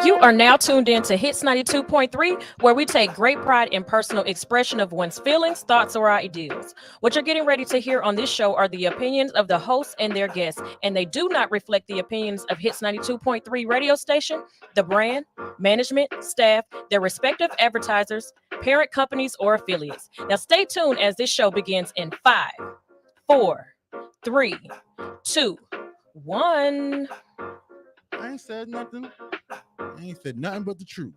You are now tuned in to Hits 92.3, where we take great pride in personal expression of one's feelings, thoughts, or ideals. What you're getting ready to hear on this show are the opinions of the hosts and their guests, and they do not reflect the opinions of Hits 92.3 radio station, the brand, management, staff, their respective advertisers, parent companies, or affiliates. Now stay tuned as this show begins in 5, 4, 3, 2, 1. I ain't said nothing. I ain't said nothing but the truth.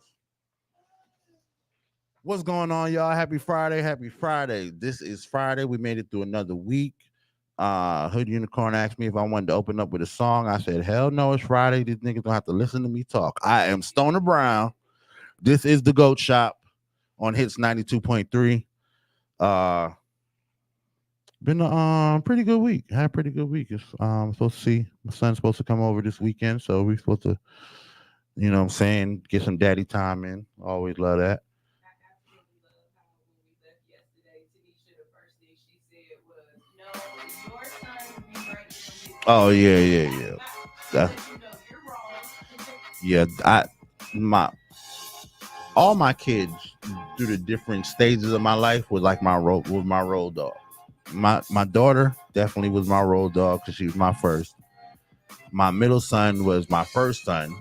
What's going on, y'all? Happy Friday. Happy Friday. This is Friday. We made it through another week. Hood Unicorn asked me if I wanted to open up with a song. I said, hell no, it's Friday. These niggas don't have to listen to me talk. I am Stoner Brown. This is the GOAT Shop on Hits 92.3. Been a pretty good week. Had a pretty good week. It's supposed to see my son's supposed to come over this weekend, so we're supposed to, you know what I'm saying, get some daddy time in. Always love that. Oh yeah. That, yeah, all my kids through the different stages of my life was like my road dog. My daughter definitely was my road dog because she was my first. My middle son was my first son.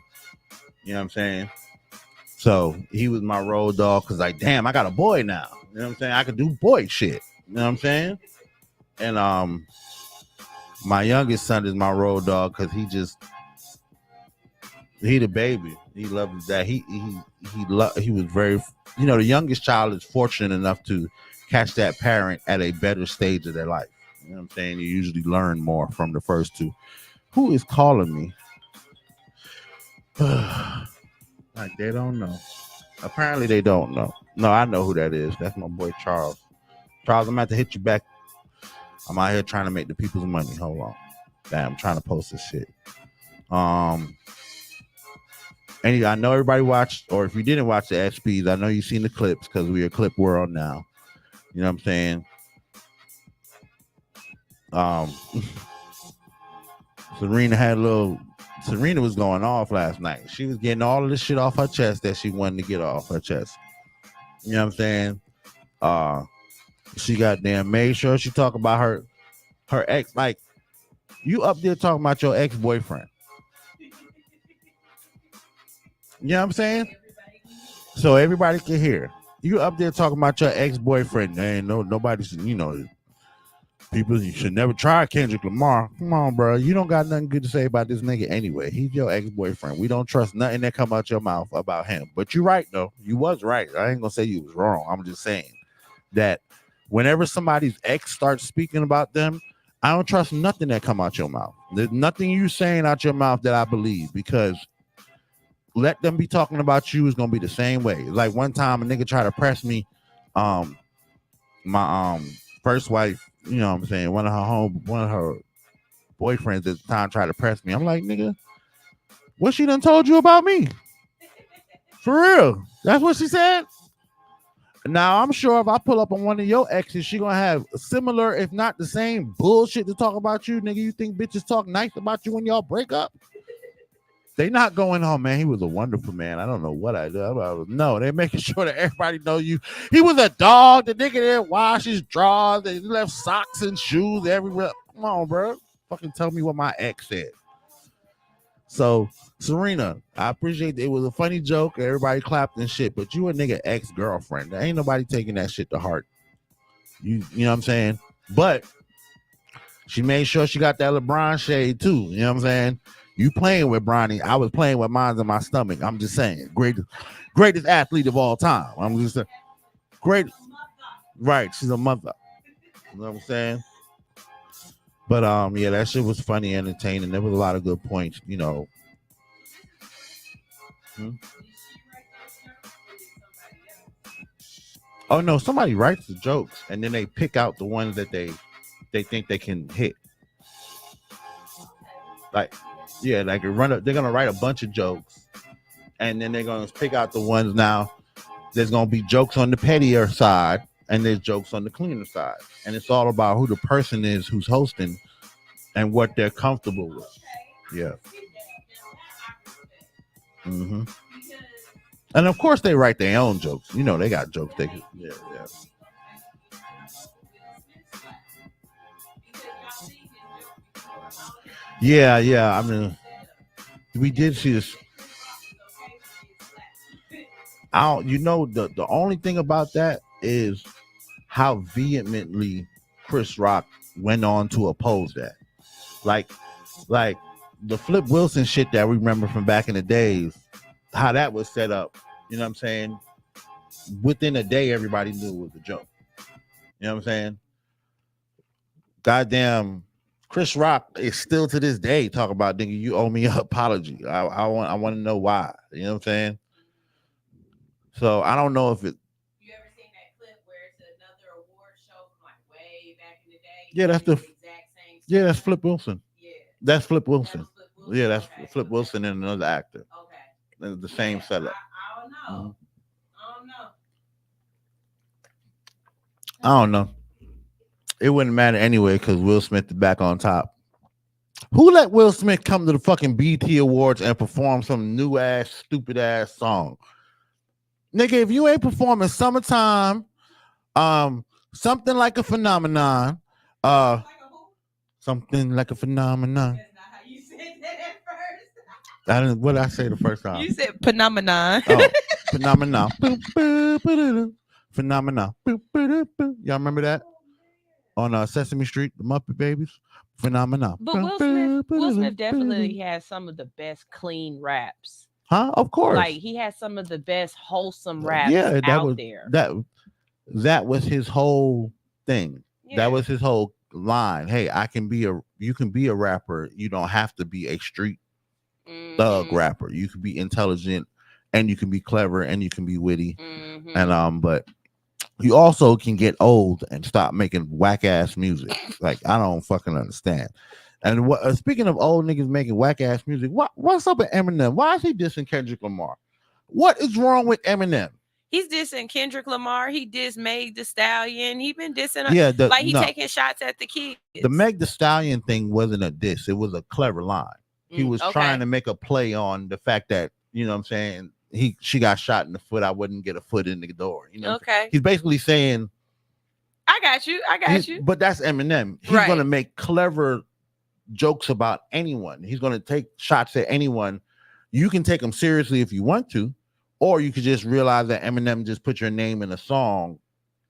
You know what I'm saying? So he was my road dog because, like, damn, I got a boy now. You know what I'm saying? I could do boy shit. You know what I'm saying? And my youngest son is my road dog because he the baby. He loves that. He was very, you know, the youngest child is fortunate enough to catch that parent at a better stage of their life. You know what I'm saying? You usually learn more from the first two. Who is calling me? Like they don't know. Apparently they don't know. No, I know who that is. That's my boy Charles. Charles, I'm about to hit you back. I'm out here trying to make the people's money. Hold on. Damn, I'm trying to post this shit. And I know everybody watched, or if you didn't watch the SPs, I know you've seen the clips because we're a clip world now. You know what I'm saying? Serena was going off last night. She was getting all of this shit off her chest that she wanted to get off her chest. You know what I'm saying? She goddamn made sure she talk about her ex. Like, you up there talking about your ex-boyfriend. You know what I'm saying? So everybody can hear. You up there talking about your ex-boyfriend. There ain't nobody, you know, people, you should never try Kendrick Lamar. Come on, bro. You don't got nothing good to say about this nigga anyway. He's your ex-boyfriend. We don't trust nothing that come out your mouth about him. But you're right, though. You was right. I ain't gonna say you was wrong. I'm just saying that whenever somebody's ex starts speaking about them, I don't trust nothing that come out your mouth. There's nothing you saying out your mouth that I believe, because let them be talking about you is gonna be the same way. Like one time a nigga tried to press me, my first wife, you know what I'm saying, one of her boyfriends at the time tried to press me. I'm like, nigga, what she done told you about me? For real. That's what she said. Now, I'm sure if I pull up on one of your exes, she gonna have similar, if not the same bullshit to talk about you. Nigga, you think bitches talk nice about you when y'all break up? They not going, oh man, he was a wonderful man. I don't know what I do. No, they're making sure that everybody know you. He was a dog. The nigga didn't wash his drawers. They left socks and shoes everywhere. Come on, bro. Fucking tell me what my ex said. So, Serena, I appreciate it. Was a funny joke. Everybody clapped and shit, but you a nigga ex-girlfriend. There ain't nobody taking that shit to heart. You know what I'm saying? But she made sure she got that LeBron shade too. You know what I'm saying? You playing with Bronny. I was playing with mine in my stomach. I'm just saying. Greatest athlete of all time. I'm just saying. Great. Right. She's a mother. You know what I'm saying? But yeah, that shit was funny, entertaining. There was a lot of good points, you know. Oh no, somebody writes the jokes and then they pick out the ones that they think they can hit. Like, yeah, like they're gonna write a bunch of jokes and then they're gonna pick out the ones. Now there's gonna be jokes on the pettier side and there's jokes on the cleaner side, and it's all about who the person is who's hosting and what they're comfortable with. Yeah. And of course, they write their own jokes. You know, they got jokes. They yeah, yeah. Yeah, yeah. I mean, we did see this. I don't, you know, the only thing about that is how vehemently Chris Rock went on to oppose that. Like, like the Flip Wilson shit that we remember from back in the days, how that was set up. You know what I'm saying? Within a day, everybody knew it was a joke. You know what I'm saying? Goddamn, Chris Rock is still to this day talking about, nigga, you owe me an apology. I want to know why. You know what I'm saying? So I don't know if it. You ever seen that clip where it's another award show from like way back in the day? Yeah, that's the exact same. Yeah, that's Flip Wilson. Yeah, That's Flip Wilson. Flip Wilson. Yeah, that's Okay, Flip okay. Wilson and another actor. Okay. The same setup. I don't know. Mhm. I don't know. I don't know. It wouldn't matter anyway because Will Smith is back on top. Who let Will Smith come to the fucking BT Awards and perform some new ass, stupid ass song? Nigga, if you ain't performing Summertime, something like a phenomenon, something like a phenomenon. That's not how you said that at first. I didn't. What did I say the first time? You said phenomenon. Oh, phenomenon. Phenomenon. Y'all remember that on Sesame Street, the Muppet Babies? Phenomenon. But Will Smith definitely has some of the best clean raps. Huh? Of course. Like he has some of the best wholesome raps that out was, there. That was his whole thing. Yeah. That was his whole line. Hey, you can be a rapper. You don't have to be a street thug rapper. You can be intelligent and you can be clever and you can be witty. And but you also can get old and stop making whack ass music. Like I don't fucking understand. And speaking of old niggas making whack ass music, what's up with Eminem? Why is he dissing Kendrick Lamar? What is wrong with Eminem? He's dissing Kendrick Lamar. He dissed Meg The Stallion. He been dissing taking shots at the kids. The Meg The Stallion thing wasn't a diss. It was a clever line. He was trying to make a play on the fact that, you know what I'm saying, she got shot in the foot. I wouldn't get a foot in the door. You know, he's basically saying, I got you. But that's Eminem. He's going to make clever jokes about anyone. He's going to take shots at anyone. You can take him seriously if you want to, or you could just realize that Eminem just put your name in a song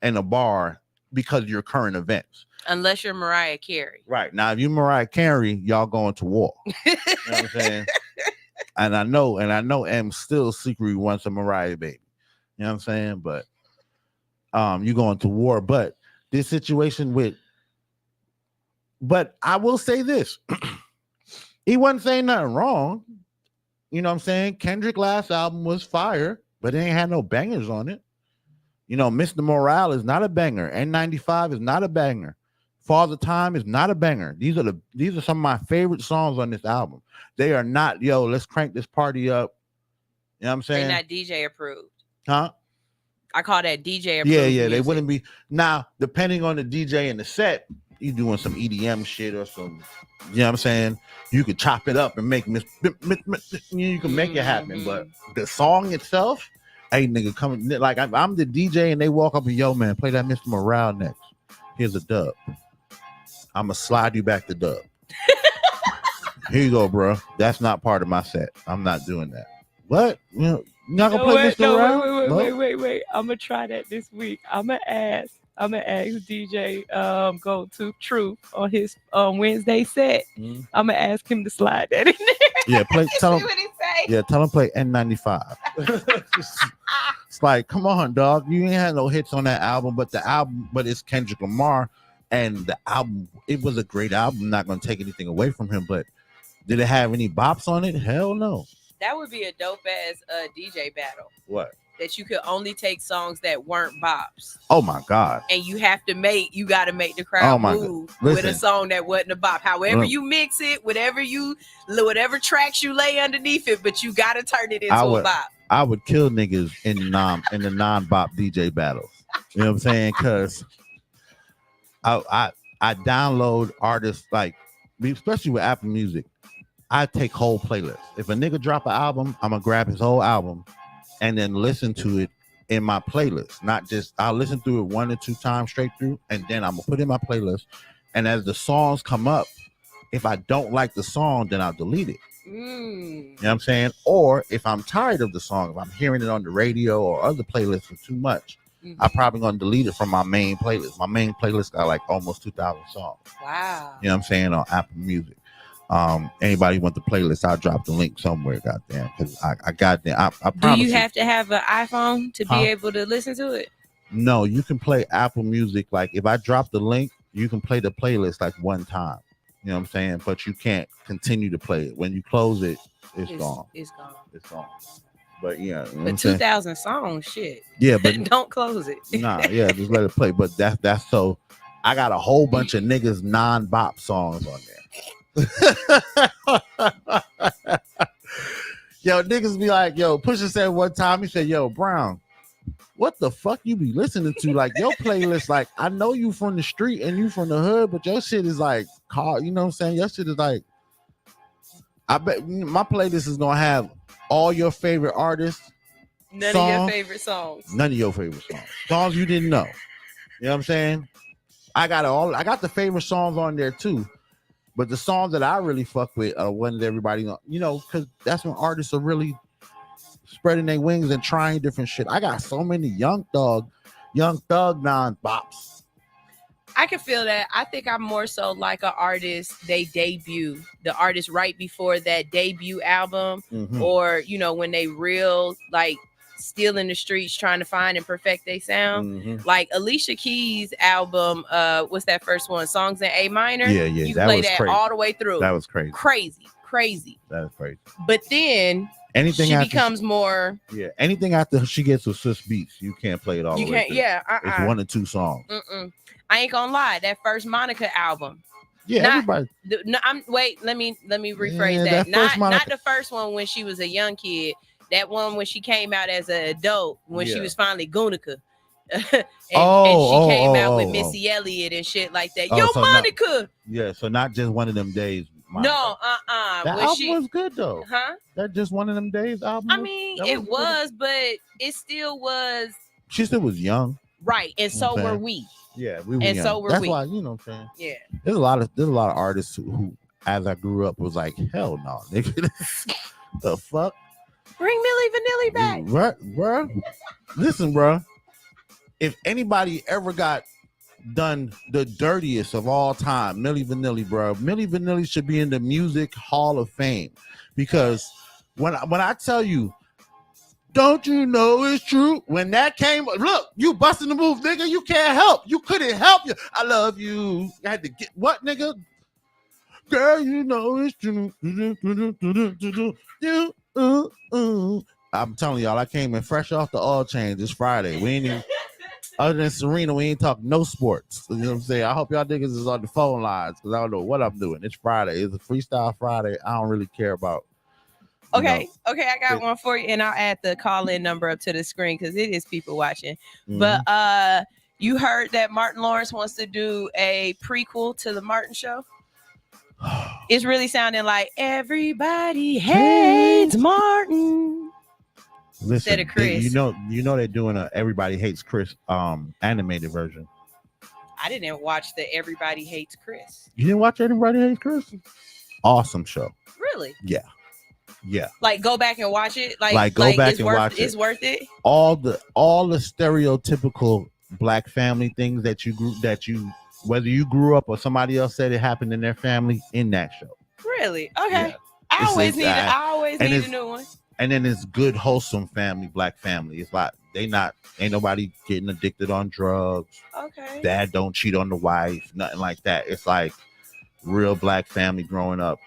in a bar because of your current events. Unless you're Mariah Carey. Right. Now, if you're Mariah Carey, y'all going to war. You know what I'm saying? And I know M still secretly wants a Mariah baby. You know what I'm saying? But you going to war. But this situation but I will say this. He wasn't saying nothing wrong. You know what I'm saying? Kendrick last album was fire, but it ain't had no bangers on it. You know, Mr. Morale is not a banger. N95 is not a banger. Father Time is not a banger. These are some of my favorite songs on this album. They are not, let's crank this party up. You know what I'm saying? They're not DJ approved. Huh? I call that DJ approved. Yeah, music. They wouldn't be. Now, depending on the DJ and the set, you doing some EDM shit or some, you know what I'm saying? You could chop it up and make you can make it happen. But the song itself, hey nigga, coming like I'm the DJ and they walk up and yo man, play that Mr. Morale next. Here's a dub. I'ma slide you back the dub. Here you go, bro. That's not part of my set. I'm not doing that. What? You're not gonna play Mr. Morale? Wait. I'm gonna try that this week. I'm gonna ask DJ Go to Truth on his Wednesday set. I'm gonna ask him to slide that in there. Yeah, tell him what he say. Yeah, tell him play N95. It's like, come on, dog. You ain't had no hits on that album, but it's Kendrick Lamar, and the album, it was a great album. I'm not gonna take anything away from him, but did it have any bops on it? Hell no. That would be a dope ass DJ battle. What? That you could only take songs that weren't bops. Oh my God. And you gotta make the crowd move with a song that wasn't a bop. However you mix it, whatever tracks you lay underneath it, but you gotta turn it into a bop. I would kill niggas in the non-bop DJ battles. You know what I'm saying? Cause I download artists, like, especially with Apple Music, I take whole playlists. If a nigga drop an album, I'm gonna grab his whole album and then listen to it in my playlist. Not just I'll listen through it 1 or 2 times straight through, and then I'm gonna put it in my playlist. And as the songs come up, if I don't like the song, then I'll delete it. You know what I'm saying? Or if I'm tired of the song, if I'm hearing it on the radio or other playlists for too much, I'm probably gonna delete it from my main playlist. My main playlist got like almost 2,000 songs. Wow. You know what I'm saying? On Apple Music. Anybody want the playlist? I'll drop the link somewhere, goddamn, because I got there. I Do you have to have an iPhone to be able to listen to it? No, you can play Apple Music. Like if I drop the link, you can play the playlist like one time. You know what I'm saying? But you can't continue to play it. When you close it, it's gone. It's gone. It's gone. But yeah. You know but 2,000 songs, shit. Yeah, but don't close it. Nah, yeah, just let it play. But that's so I got a whole bunch of niggas non-bop songs on there. Yo, niggas be like, yo, Pusha said one time, he said, yo, Brown, what the fuck you be listening to? Like your playlist, like I know you from the street and you from the hood, but your shit is like you know what I'm saying? Your shit is like, I bet my playlist is gonna have all your favorite artists. None of your favorite songs. None of your favorite songs. Songs you didn't know. You know what I'm saying? I got the favorite songs on there too. But the songs that I really fuck with are ones that everybody know, you know, because that's when artists are really spreading their wings and trying different shit. I got so many young thug non-bops. I can feel that. I think I'm more so like an artist, they debut. The artist right before that debut album, or, you know, when they real, like, still in the streets trying to find and perfect their sound. Like Alicia Keys' album, what's that first one? Songs in A minor. Yeah. You play that crazy. All the way through. That was crazy. Crazy. That was crazy. But then anything she after becomes more. Yeah. Anything after she gets with Swiss Beats, you can't play it all. You the way can't. through. Yeah. It's 1 or 2 songs. I ain't gonna lie. That first Monica album. Yeah, everybody. No, let me rephrase that. Not the first one when she was a young kid. That one when she came out as an adult, when she was finally Gunica. and she came out with Missy Elliott and shit like that. Yo, so Monica. So not just one of them days. Monica. No, That album was good though. Huh? That just one of them days album. I mean, it was, but it still was. She still was young. Right, and so were we. Yeah, we were and young. So were That's we. why, you know what I'm saying? Yeah. There's a lot of artists who as I grew up was like, hell no, nigga. The fuck? Bring Milli Vanilli back. Right, bro. Listen, bro. If anybody ever got done the dirtiest of all time, Milli Vanilli, bro. Milli Vanilli should be in the Music Hall of Fame. Because when I tell you, don't you know it's true? When that came, look, you busting the move, nigga. You can't help. You couldn't help you. I love you. I had to get what, nigga? Girl, you know it's true. I'm telling y'all, I came in fresh off the oil change this Friday. We ain't even, other than Serena, we ain't talking no sports. You know what I'm saying? I hope y'all niggas is on the phone lines because I don't know what I'm doing. It's Friday. It's a freestyle Friday. I don't really care about. Okay, I got one for you, and I'll add the call-in number up to the screen because it is people watching. But you heard that Martin Lawrence wants to do a prequel to the Martin Show? It's really sounding like everybody hates Martin. Listen, instead of Chris. You know they're doing a Everybody Hates Chris animated version. I didn't watch the Everybody Hates Chris. You didn't watch Everybody Hates Chris? Awesome show. Really? Yeah. Like go back and watch it. Like go back and watch it. It's worth it. All the stereotypical black family things that you whether you grew up or somebody else said it happened in their family in that show. Really? Okay. Yeah. I always need a new one. And then it's good, wholesome family, black family. It's like ain't nobody getting addicted on drugs. Okay. Dad don't cheat on the wife, nothing like that. It's like real black family growing up.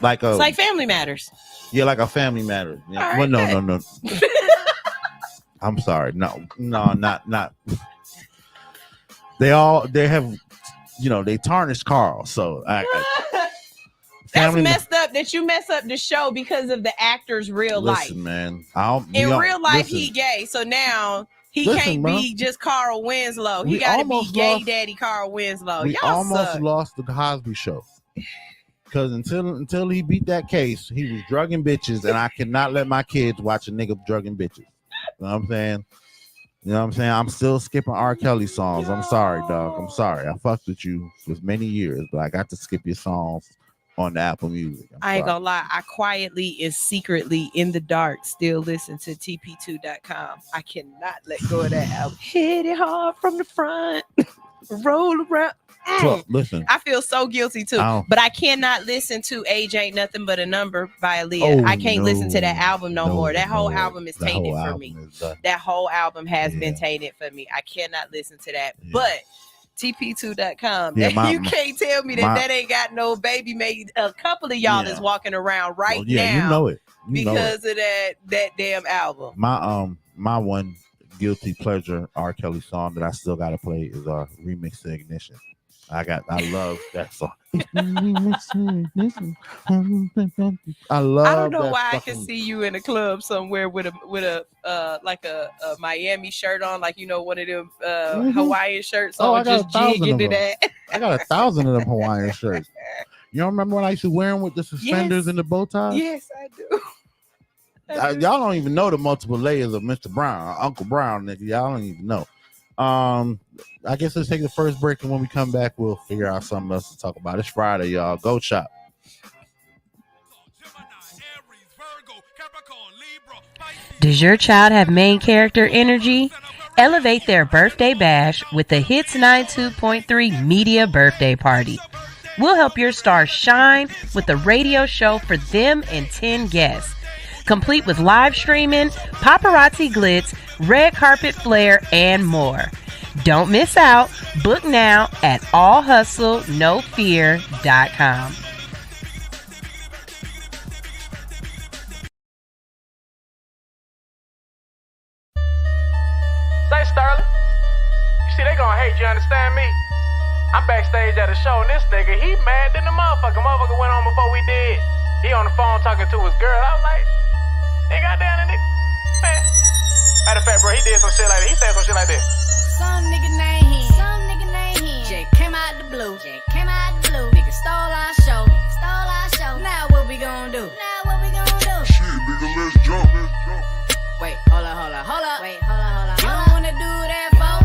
It's like Family Matters. Yeah, like a Family Matters. Yeah. Right, well, no. I'm sorry. No, not. They have, they tarnished Carl. So that's messed up that you mess up the show because of the actor's real life. Listen, man. In real life, he gay. So now he can't be just Carl Winslow. He got to be gay daddy Carl Winslow. We almost lost the Cosby Show. Because until he beat that case, he was drugging bitches, and I cannot let my kids watch a nigga drugging bitches. You know what I'm saying? You know what I'm saying? I'm still skipping R. Kelly songs. I'm sorry, dog. I'm sorry. I fucked with you for many years, but I got to skip your songs on the Apple Music. I ain't gonna lie. I quietly and secretly in the dark still listen to TP2.com. I cannot let go of that album. Hit it hard from the front. Roll around. So, listen, I feel so guilty too, but I cannot listen to Age Ain't Nothing But a Number by Aaliyah. I can't listen to that album no more. That whole album is tainted for me. That whole album has been tainted for me. I cannot listen to that. But TP2.com, you can't tell me that ain't got no baby made. A couple of y'all is walking around now. You know it. Because of that damn album. My one guilty pleasure R. Kelly song that I still gotta play is Remix to Ignition. I love that song. I don't know why I can see you in a club somewhere with a like a Miami shirt on, like one of them Hawaiian shirts on. I got just jigging to that. I got 1,000 of them Hawaiian shirts. You don't remember when I used to wear them with the suspenders and the bow ties? Yes, I do. Y'all don't even know the multiple layers of Mr. Brown, Uncle Brown, nigga. Y'all don't even know. I guess let's take the first break, and when we come back, we'll figure out something else to talk about. It's Friday, y'all. GOAT Shop. Does your child have main character energy? Elevate their birthday bash with the Hits 92.3 Media Birthday Party. We'll help your star shine with a radio show for them and 10 guests, complete with live streaming, paparazzi glitz, red carpet flair, and more. Don't miss out. Book now at allhustlenofear.com. Say, Sterling, you see they gonna hate you, understand me? I'm backstage at a show, and this nigga, he mad than the motherfucker. Motherfucker went on before we did. He on the phone talking to his girl. I was like, hey, goddamn, the nigga, man. Matter of fact, bro, he did some shit like that. He said some shit like this. Some nigga named him. Some nigga named him. Jay came out the blue. Jay came out the blue. Nigga stole our show. Nigga stole our show. Now what we gonna do? Now what we gonna do? Shit, nigga, let's jump. Wait, hold up. Wait, hold up. You don't wanna do that, fo.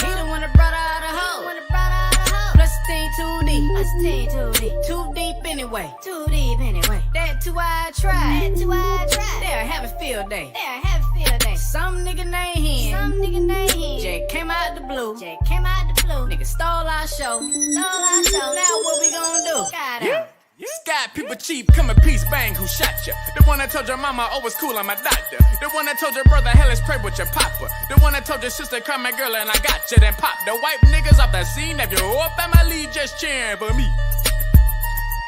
He the one that brought out a hoe. Plus the team too deep. Too deep anyway. That two-eyed tribe. They'll have a field day. Some nigga named him. Jay came out the blue. Nigga stole our show. Now what we gonna do? Yeah. Sky people cheap, come in peace, bang, who shot ya? The one that told your mama, oh, it's cool, I'm a doctor. The one that told your brother, hell is pray with your papa. The one that told your sister, come my girl, and I got you, then pop. The white niggas off that scene, if your whole family just cheering for me.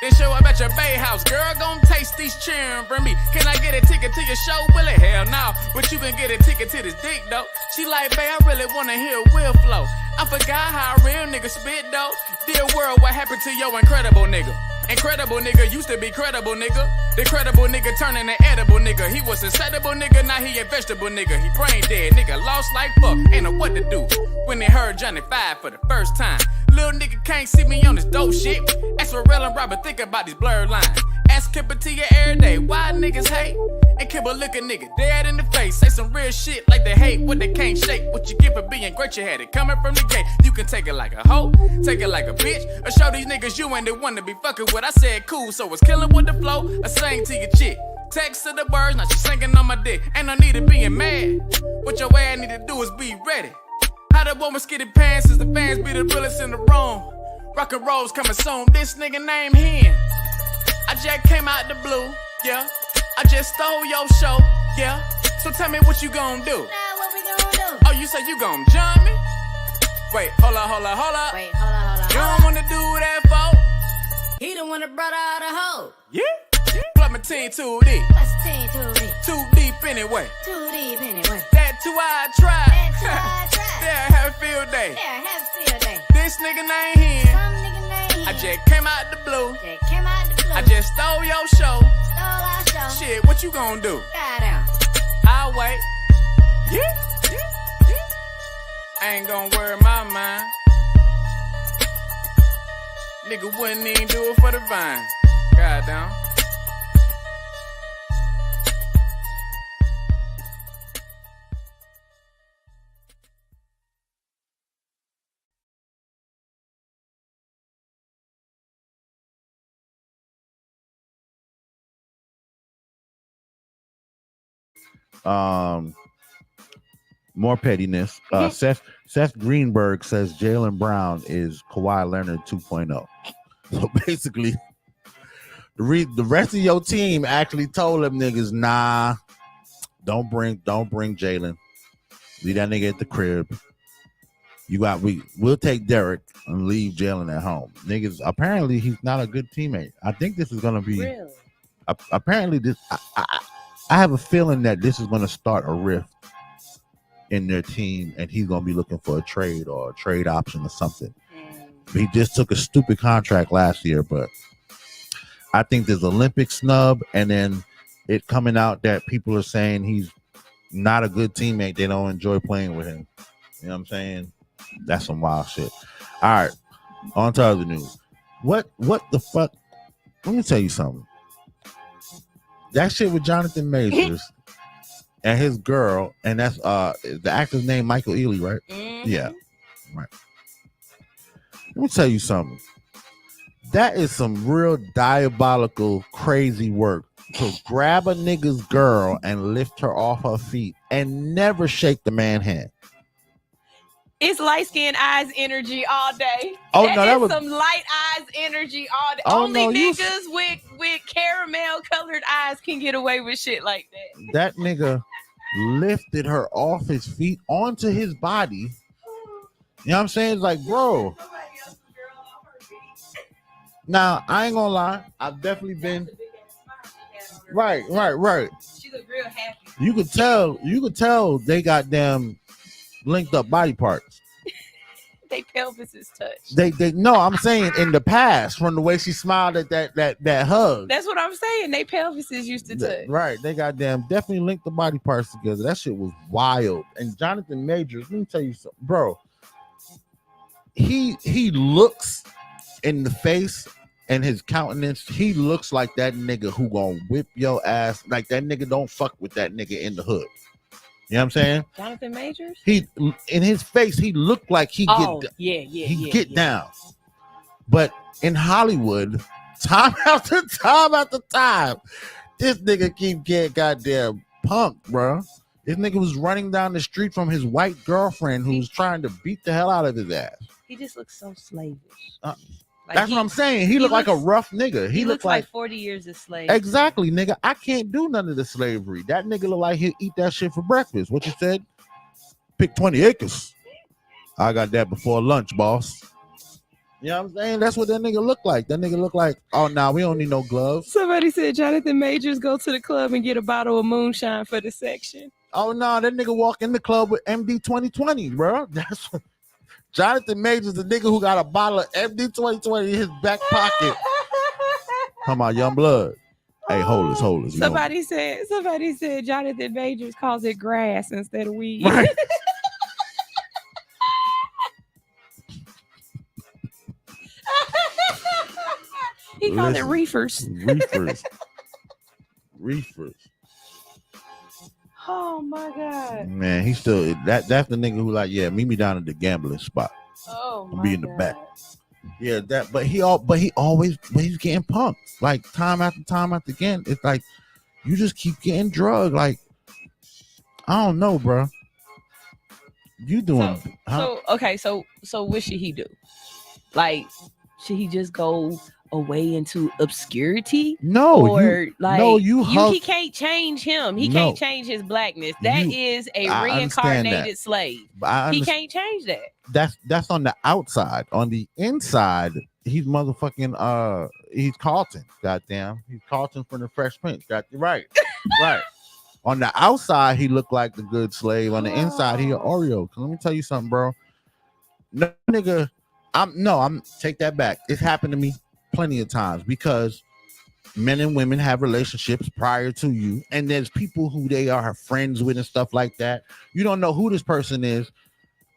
Then show up at your bay house, girl, gon' taste these cheering for me. Can I get a ticket to your show? Will it? Hell no. But you can get a ticket to this dick, though. She like, babe, I really wanna hear Will flow. I forgot how a real nigga spit, though. Dear world, what happened to your incredible nigga? Incredible nigga used to be credible nigga. The credible nigga turning an edible nigga. He was a settable nigga, now he a vegetable nigga. He brain dead, nigga lost like fuck. Ain't know what to do when they heard Johnny 5 for the first time. Little nigga can't see me on this dope shit. Ask Pharrell and Robert, think about these blurred lines. Ask Kipper to you every day, why niggas hate? And Kipper look a nigga dead in the face. Say some real shit like they hate what they can't shake. What you get for being great, you had it coming from the gate. You can take it like a hoe, take it like a bitch, or show these niggas you ain't the one to be fucking with. I said cool, so it's killing with the flow. I sang to your chick, text to the birds, now she singing on my dick. Ain't no need of being mad. What your ass need to do is be ready. How the woman skitty pants as the fans be the realest in the room. Rock and roll's coming soon. This nigga named Hen. I just came out the blue, yeah. I just stole your show, yeah. So tell me what you gon' do. Now what we gonna do? Oh, you say you gon' jump me? Wait, hold up. Wait, hold up. You don't wanna do that, folks? He the one that brought out a hoe. Yeah. Plug my team too deep. Plus the team too deep. Too deep anyway. That two-eyed tribe. Yeah, have a field day. This nigga named Hen. I just came out the blue. I just stole your show. Shit, what you gonna do? I'll wait. Yeah. I ain't gonna worry my mind. Nigga wouldn't even do it for the vine. Goddamn. More pettiness. Seth Greenberg says Jaylen Brown is Kawhi Leonard 2.0. So basically, the rest of your team actually told them niggas, nah, don't bring Jaylen. Leave that nigga at the crib. We'll take Derek and leave Jaylen at home. Niggas, apparently he's not a good teammate. I think this is gonna be Really? Apparently this. I have a feeling that this is gonna start a rift in their team, and he's gonna be looking for a trade or a trade option or something. He just took a stupid contract last year, but I think there's Olympic snub, and then it coming out that people are saying he's not a good teammate. They don't enjoy playing with him. You know what I'm saying? That's some wild shit. All right, on to other news. What the fuck? Let me tell you something. That shit with Jonathan Majors and his girl, and that's the actor's name Michael Ealy, right? Mm-hmm. Yeah, right. Let me tell you something. That is some real diabolical, crazy work to grab a nigga's girl and lift her off her feet and never shake the man's hand. It's light skin eyes energy all day. Oh, no, that was some light eyes energy all day. Oh, Only no, niggas with caramel colored eyes can get away with shit like that. That nigga lifted her off his feet onto his body. You know what I'm saying? It's like, bro. Now, I ain't gonna lie. I've definitely been right. She looked real happy. You could tell they got them linked up body parts. They pelvis is touched. They no, I'm saying in the past, from the way she smiled at that hug. That's what I'm saying. They pelvises used to touch. Right. They got them definitely linked the body parts together. That shit was wild. And Jonathan Majors, let me tell you something, bro. He looks in the face and his countenance, he looks like that nigga who gonna whip your ass. Like that nigga don't fuck with that nigga in the hood. You know what I'm saying? Jonathan Majors? He in his face, he looked like he get down. But in Hollywood, time after time, this nigga keep getting goddamn punked, bro. This nigga was running down the street from his white girlfriend who was trying to beat the hell out of his ass. He just looks so slavish. That's what I'm saying. He looked like a rough nigga. He looks like 40 years a slave. Exactly, nigga. I can't do none of the slavery. That nigga look like he'll eat that shit for breakfast. What you said? Pick 20 acres. I got that before lunch, boss. You know what I'm saying? That's what that nigga look like. That nigga look like, oh, nah, we don't need no gloves. Somebody said Jonathan Majors go to the club and get a bottle of moonshine for the section. Oh, no, that nigga walk in the club with MD 2020, bro. That's what Jonathan Majors, the nigga who got a bottle of MD 2020 in his back pocket. Come on, young blood. Hey, hold us. Somebody said Jonathan Majors calls it grass instead of weed. Right. He called it reefers. Reefers. Oh my God. Man, he's still that's the nigga who like, yeah, meet me down at the gambling spot. Oh my I'll be in the God. back. Yeah, he's getting pumped. Like time after again. It's like you just keep getting drugged. Like, I don't know, bro. You doing so what should he do? Like, should he just go away into obscurity? No, he can't change him. He can't change his blackness. That is a reincarnated slave. He can't change that. That's on the outside. On the inside, he's motherfucking he's Carlton. Goddamn, he's Carlton from the Fresh Prince. Got you right. On the outside, he looked like the good slave. On the inside, he an Oreo. Let me tell you something, bro. No nigga, I'm take that back. It's happened to me plenty of times because men and women have relationships prior to you, and there's people who they are friends with and stuff like that. You don't know who this person is.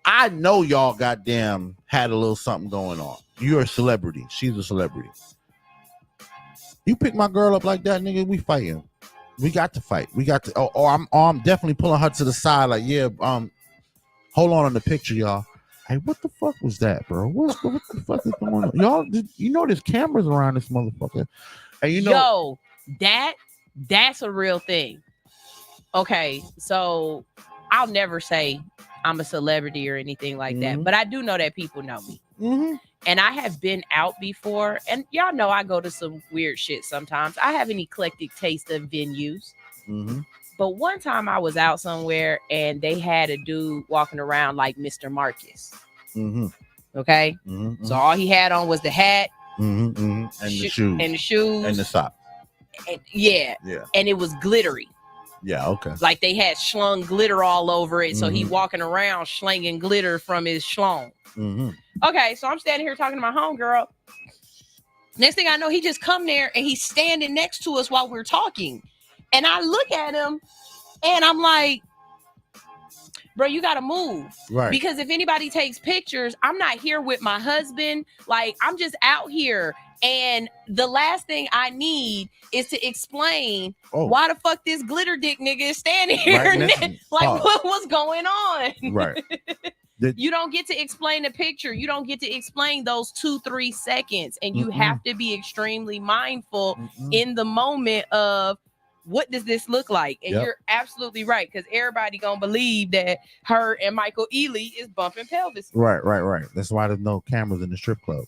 I know y'all goddamn had a little something going on. You're a celebrity. She's a celebrity. You pick my girl up like that, nigga, we fighting. We got to fight. We got to. I'm definitely pulling her to the side. Like, yeah, hold on the picture, y'all. Hey, what the fuck was that, bro? What the fuck is going on? Y'all, you know there's cameras around this motherfucker. And you know, that's a real thing. Okay, so I'll never say I'm a celebrity or anything like that, but I do know that people know me. Mm-hmm. And I have been out before, and y'all know I go to some weird shit sometimes. I have an eclectic taste of venues. Mm-hmm. But one time I was out somewhere and they had a dude walking around like Mr. Marcus. Mm-hmm. Okay? Mm-hmm. So all he had on was the hat. Mm-hmm. Mm-hmm. And the shoes. And the shoes. And the socks. And, yeah. And it was glittery. Yeah, okay. Like they had slung glitter all over it. So he walking around slinging glitter from his schlong. Mm-hmm. Okay, so I'm standing here talking to my homegirl. Next thing I know, he just come there and he's standing next to us while we're talking. And I look at him and I'm like, bro, you got to move. Right. Because if anybody takes pictures, I'm not here with my husband. Like, I'm just out here. And the last thing I need is to explain why the fuck this glitter dick nigga is standing here. Right, like, what's going on? Right. You don't get to explain the picture. You don't get to explain those 2-3 seconds. And you have to be extremely mindful in the moment of, what does this look like? And you're absolutely right, because everybody gonna believe that her and Michael Ealy is bumping pelvis. Right. That's why there's no cameras in the strip club.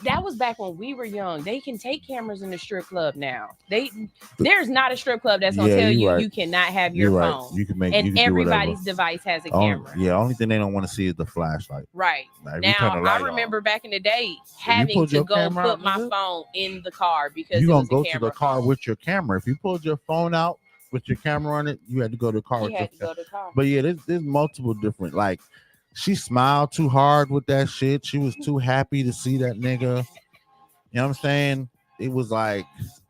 That was back when we were young. They can take cameras in the strip club now. There's not a strip club that's gonna tell you you cannot have your phone. You can make, and you can everybody's device has a camera. Yeah, only thing they don't want to see is the flashlight. Right. Like, now I remember back in the day having to go put my phone in the car because you gonna go to the car with your camera. If you pulled your phone out with your camera on it, you had to go to the car with your camera. But yeah, there's multiple different, like, she smiled too hard with that shit. She was too happy to see that nigga. You know what I'm saying? It was like,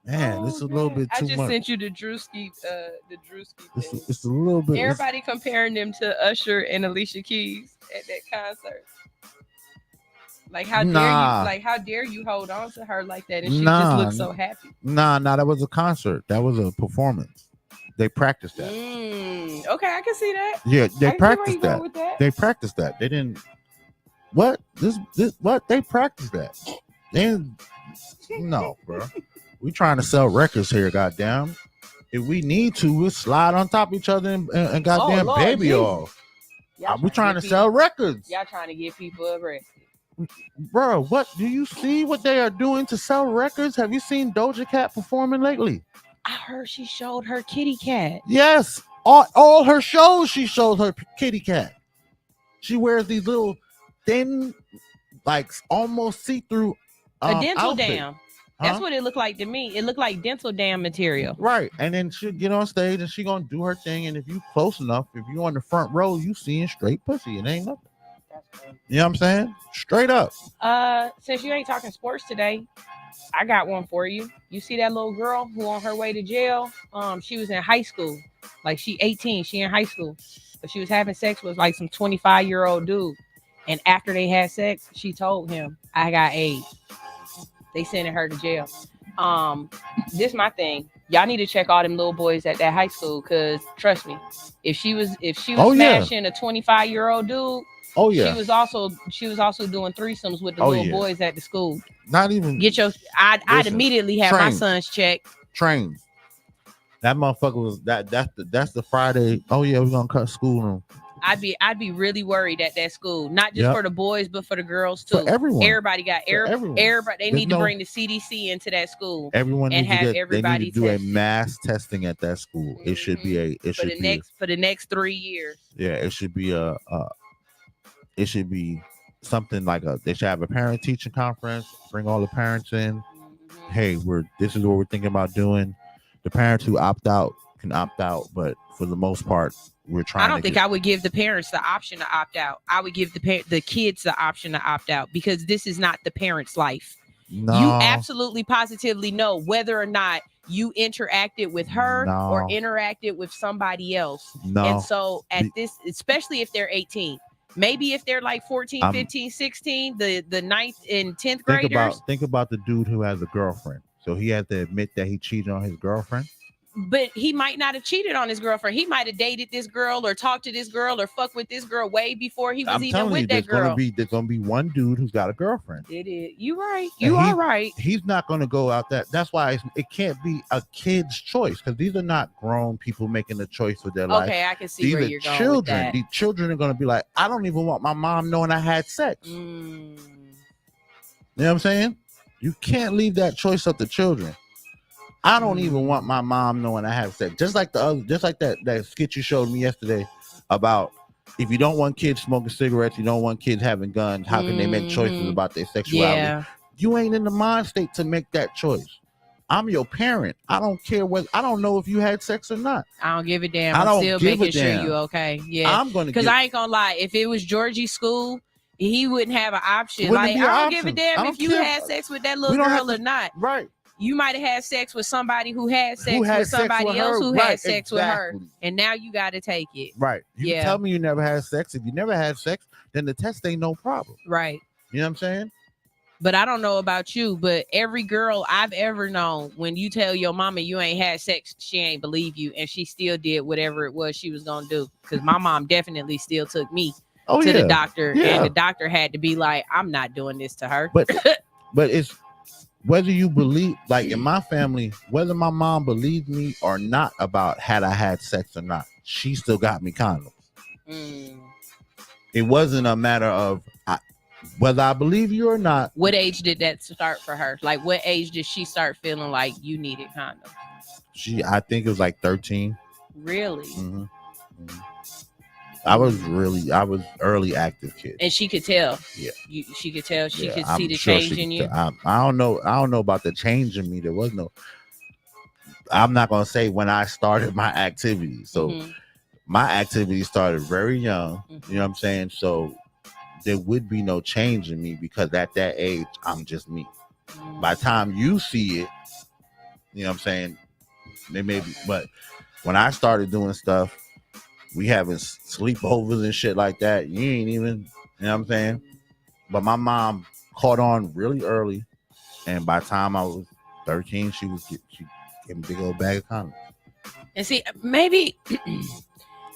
man, this is a little bit too much. I just sent you the Drewski thing. It's a little bit. Everybody comparing them to Usher and Alicia Keys at that concert. Like, how dare you? Like, how dare you hold on to her like that? And she just looked so happy. Nah, that was a concert. That was a performance. They practiced that. Okay, I can see that. Yeah, they practiced that. They practiced that. They didn't. What? This? What? They practiced that. No, bro. We trying to sell records here, goddamn. If we need to, we'll slide on top of each other and goddamn baby all. We trying to sell records. Y'all trying to get people arrested. Bro, what do you see what they are doing to sell records? Have you seen Doja Cat performing lately? I heard she showed her kitty cat. Yes. All her shows, she shows her kitty cat. She wears these little thin, like almost see-through a dental outfit. dam. That's what it looked like to me. It looked like dental dam material. Right. And then she'll get on stage and she gonna do her thing. And if you close enough, if you on the front row, you seeing straight pussy. It ain't nothing. You know what I'm saying? Straight up. Since you ain't talking sports today, I got one for you. You see that little girl who on her way to jail? She was in high school. Like, she 18. She in high school. But she was having sex with like some 25-year-old dude. And after they had sex, she told him, I got AIDS. They sending her to jail. This my thing. Y'all need to check all them little boys at that high school, because trust me, if she was smashing a 25-year-old dude, she was also doing threesomes with the little boys at the school. Not even I'd immediately have my sons checked. Trained. That motherfucker was that's the Friday. Oh yeah, we're gonna cut school room. I'd be really worried at that school, not just for the boys, but for the girls too. For everyone. Everybody got everybody. They need to bring the CDC into that school. Everyone and have everybody do a mass testing at that school. It should be for the next 3 years. Yeah, it should be it should be something like they should have a parent teaching conference. Bring all the parents in. Hey, this is what we're thinking about doing. The parents who opt out can opt out, but for the most part, we're trying. I don't think I would give the parents the option to opt out. I would give the kids the option to opt out, because this is not the parent's life. No. You absolutely positively know whether or not you interacted with her or interacted with somebody else. No. And so at this, especially if they're 18, Maybe if they're like 14, 15, 16, the 9th and 10th graders. Think about the dude who has a girlfriend. So he had to admit that he cheated on his girlfriend. But he might not have cheated on his girlfriend. He might have dated this girl or talked to this girl or fucked with this girl way before he was even with that girl. There's gonna be one dude who's got a girlfriend. It is. You right. You are right. He's not gonna go out that. That's why it can't be a kid's choice, because these are not grown people making a choice with their life. Okay, I can see these where are you're going children. with that. These children are gonna be like, I don't even want my mom knowing I had sex. You know what I'm saying? You can't leave that choice up to children. I don't even want my mom knowing I have sex. Just like that skit you showed me yesterday about if you don't want kids smoking cigarettes, you don't want kids having guns, how can they make choices about their sexuality? Yeah. You ain't in the mind state to make that choice. I'm your parent. I don't care I don't know if you had sex or not. I don't give a damn. I'm still making sure you okay. Yeah. I'm gonna, because I ain't gonna lie. If it was Georgie's school, he wouldn't have an option. Like, I don't give a damn if you had sex with that little girl or not. Right. You might have had sex with somebody who had sex with somebody else who had sex with her. And now you got to take it. Right. You tell me you never had sex. If you never had sex, then the test ain't no problem. Right. You know what I'm saying? But I don't know about you, but every girl I've ever known, when you tell your mama you ain't had sex, she ain't believe you. And she still did whatever it was she was going to do. Because my mom definitely still took me to the doctor. Yeah. And the doctor had to be like, I'm not doing this to her. But it's, whether you believe, like in my family, whether my mom believed me or not about had I had sex or not, she still got me condoms. It wasn't a matter of whether I believe you or not. What age did that start for her? Like, what age did she start feeling like you needed condoms? I think it was like 13. Really? Mm-hmm. I was early active kid, and she could tell. Yeah, she could tell. She could see the change in you. I don't know about the change in me. There was no. I'm not gonna say when I started my activity. So my activity started very young. You know what I'm saying? So there would be no change in me because at that age I'm just me. By the time you see it, you know what I'm saying? There may be, but when I started doing stuff. We having sleepovers and shit like that. You ain't even, you know what I'm saying? But my mom caught on really early. And by the time I was 13, she getting a big old bag of condoms. And see, maybe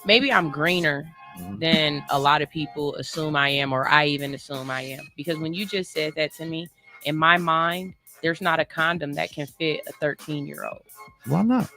I'm greener than a lot of people assume I am, or I even assume I am. Because when you just said that to me, in my mind, there's not a condom that can fit a 13-year-old. Why not?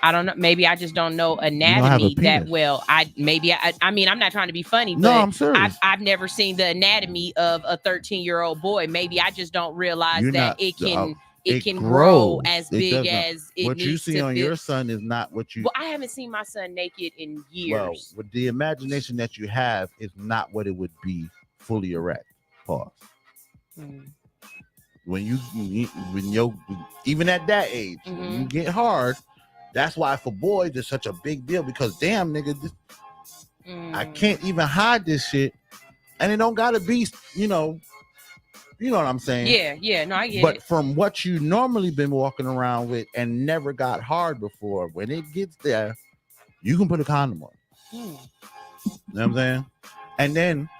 I don't know. Maybe I just don't know anatomy that well. I mean, I'm not trying to be funny, but no, I'm serious. I've never seen the anatomy of a 13-year-old boy. Maybe I just don't realize it can grow as big as it what needs you see to on fit. your son is not what you. Well, I haven't seen my son naked in years. Well, with the imagination that you have is not what it would be fully erect. Pause. When you're even at that age, when you get hard. That's why for boys it's such a big deal because damn nigga, I can't even hide this shit, and it don't gotta be, you know what I'm saying? Yeah, no, I get it. But from what you normally been walking around with and never got hard before, when it gets there, you can put a condom on. You know what I'm saying? And then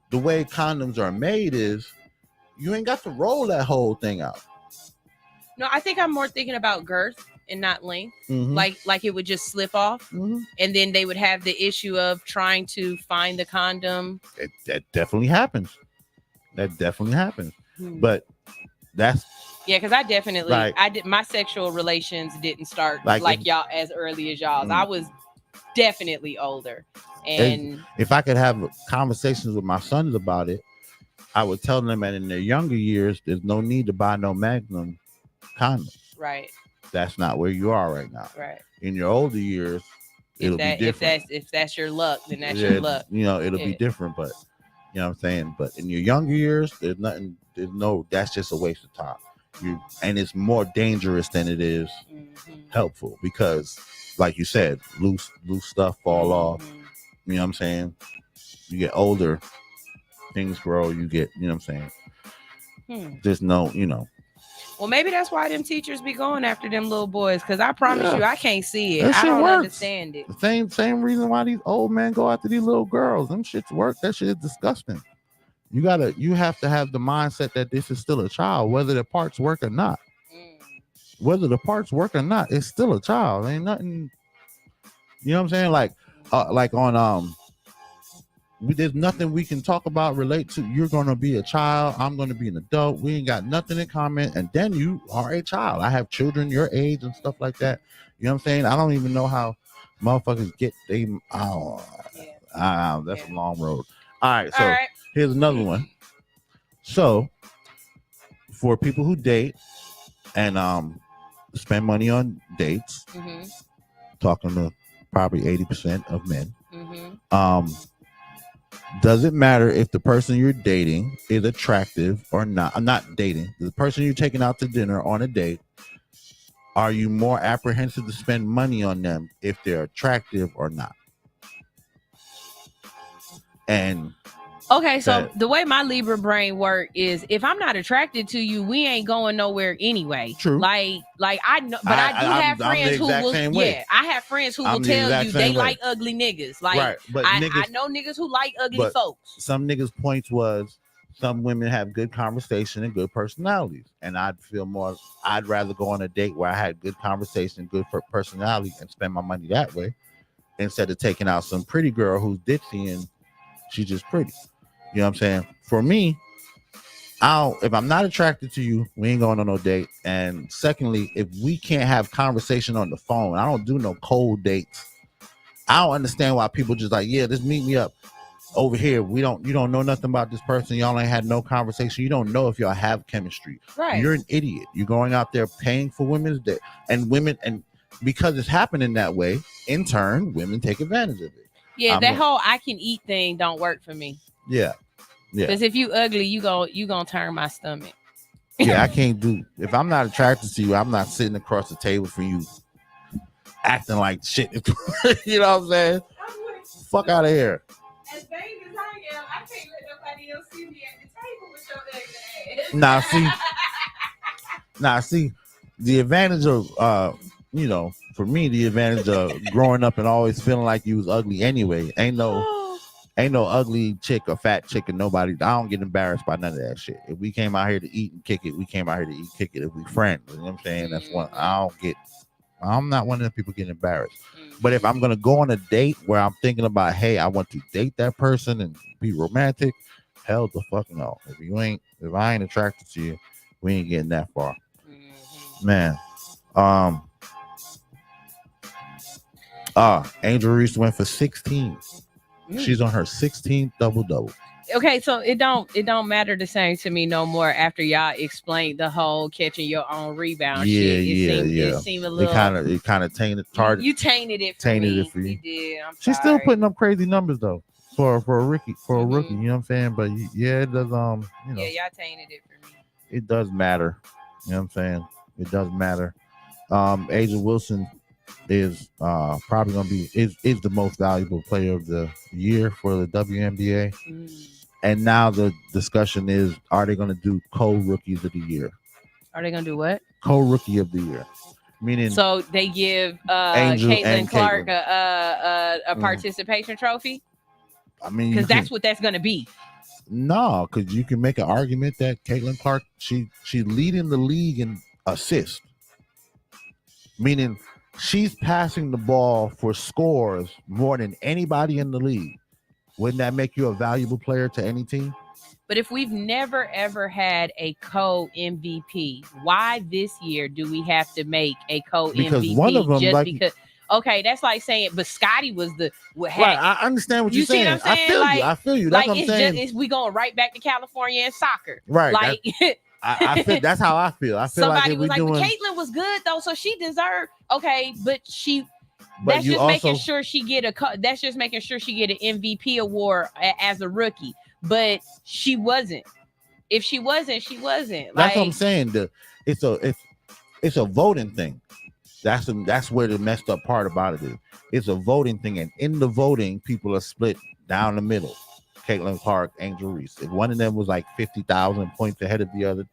the way condoms are made is you ain't got to roll that whole thing out. No, I think I'm more thinking about girth and not length. Like it would just slip off, and then they would have the issue of trying to find the condom. That definitely happens. But that's because I definitely I did my sexual relations didn't start like y'all as early as y'all's. I was definitely older, and if I could have conversations with my sons about it, I would tell them that in their younger years, there's no need to buy no Magnum condoms. Right. That's not where you are right now. Right. In your older years, it'll be different. If that's your luck, then that's your luck. You know, it'll be different, but you know what I'm saying? But in your younger years, that's just a waste of time. And it's more dangerous than it is helpful because, like you said, loose stuff fall off. You know what I'm saying? You get older, things grow, you get, you know what I'm saying? There's no, Well, maybe that's why them teachers be going after them little boys. Because I promise you, I can't see it. That I shit don't works. understand it. The same reason why these old men go after these little girls. Them shits work. That shit is disgusting. You have to have the mindset that this is still a child, whether the parts work or not. Whether the parts work or not, it's still a child. Ain't nothing. You know what I'm saying? Like on there's nothing we can talk about relate to. You're gonna be a child. I'm gonna be an adult. We ain't got nothing in common. And then you are a child. I have children your age and stuff like that. You know what I'm saying? I don't even know how motherfuckers get they. That's a long road. All right, so here's another one. So for people who date and spend money on dates, talking to probably 80% of men, does it matter if the person you're dating is attractive or not? I'm not dating. The person you're taking out to dinner on a date, are you more apprehensive to spend money on them if they're attractive or not? And okay, so the way my Libra brain work is, if I'm not attracted to you, we ain't going nowhere anyway. True. Like I know, but I do have friends who will. Yeah, I have friends who will tell you they like ugly niggas. Like, right, but I know niggas who like ugly folks. Some niggas' points was some women have good conversation and good personalities, and I'd rather go on a date where I had good conversation, good personality, and spend my money that way, instead of taking out some pretty girl who's ditzy and she's just pretty. You know what I'm saying? For me, if I'm not attracted to you, we ain't going on no date. And secondly, if we can't have conversation on the phone, I don't do no cold dates. I don't understand why people just like, yeah, just meet me up over here. You don't know nothing about this person. Y'all ain't had no conversation. You don't know if y'all have chemistry. Right. You're an idiot. You're going out there paying for women's day, and because it's happening that way, in turn, women take advantage of it. Yeah, that whole I can eat thing don't work for me. Yeah. Because if you ugly, you gonna turn my stomach. Yeah, I can't do. If I'm not attracted to you, I'm not sitting across the table from you, acting like shit. You know what I'm saying? Fuck out of here. As vain as I am, I can't let nobody else see me at the table with your ugly ass. Nah, see, the advantage of for me, the advantage of growing up and always feeling like you was ugly anyway. Ain't no ugly chick or fat chick or nobody. I don't get embarrassed by none of that shit. If we came out here to eat and kick it, we came out here to eat, kick it. If we friends, you know what I'm saying? That's one. I'm not one of the people getting embarrassed. But if I'm gonna go on a date where I'm thinking about, hey, I want to date that person and be romantic, hell the fuck no. If I ain't attracted to you, we ain't getting that far. Man. Angel Reese went for 16. She's on her 16th double. Okay, so it don't matter the same to me no more after y'all explained the whole catching your own rebound shit. It seemed a little. It kind of tainted. You tainted it for me. It for you. You did. I'm She's sorry. still putting up crazy numbers though for a rookie. You know what I'm saying? But yeah, it does. Yeah, y'all tainted it for me. It does matter. You know what I'm saying? It does matter. Angel Wilson is probably gonna be is the most valuable player of the year for the WNBA. And now the discussion is, are they gonna do co-rookies of the year? Are they gonna do what? Co-rookie of the year. Meaning, so they give Caitlin Clark a participation trophy. I mean, because that's what that's gonna be. No, because you can make an argument that Caitlin Clark, she's leading the league in assists. Meaning she's passing the ball for scores more than anybody in the league. Wouldn't that make you a valuable player to any team? But if we've never ever had a co-MVP, why this year do we have to make a co-MVP? Because one of them, okay, that's like saying, but Scotty was the right. I understand what you're saying. What I'm saying? I feel you. That's what I'm saying. We going right back to California and soccer, right? Like I feel that's how I feel. I feel somebody like was like, but Caitlin was good though, so she deserved. Okay, but that's just making sure she get that's just making sure she get an MVP award as a rookie. But she wasn't. If she wasn't, she wasn't. That's what I'm saying. It's a voting thing. That's where the messed up part about it is. It's a voting thing, and in the voting, people are split down the middle. Caitlin Clark, Angel Reese. If one of them was like 50,000 points ahead of the other,